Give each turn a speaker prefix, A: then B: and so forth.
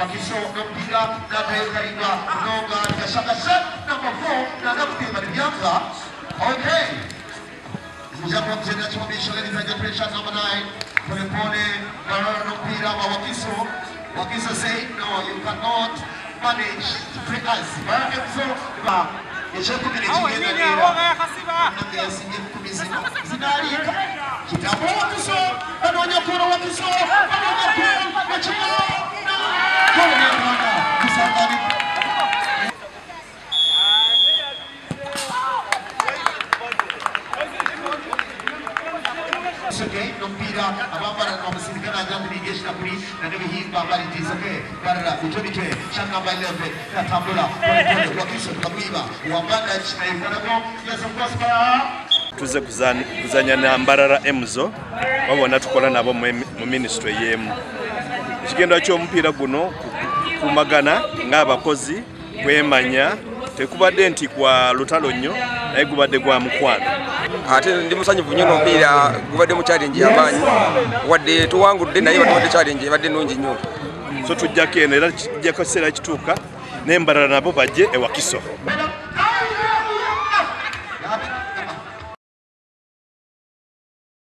A: Wakiso n'omupiira n'akayokalinga nonga kashakasha number 4 n'akakutemba Bianca. Okay. Mjapo mzenda chomesho ladies and gentlemen, number 9. Polepole n'omupiira wa Wakiso. Wakiso say no, you cannot manage to play us. Emuzo yeshakubiri kigenda era yasinye kumizino zinalika kitabo Wakiso anonya kuro Wakiso anonya kuro machino kone mwana kusangani okay nompira abambara n'omusirikana ajandirigesha kuri n'ebihimba baritizoke barra utonite shanga by 11 katambula kwa Wakiso kamwiba wambanda chinayifanako yes of course para
B: tuze kuzanya na Mbarara Emuzo wabona tukola nabo mu ministry yemu ekigendo ky'omupiira guno kumagana ng'abakozi kwemanya tekubadde nti kwa lutalo nnyo naye gubadde gwa mukwano
C: ate ndi musanyufu nnyo n'omupiira gubadde mu challenge y'amaanyi wadde tuwangudde naye batwadde challenge ebadde nnungi nnyo
B: so tujjako eno era kijjako kiseera kituuka n'Embarara nabo bajje e Wakiso.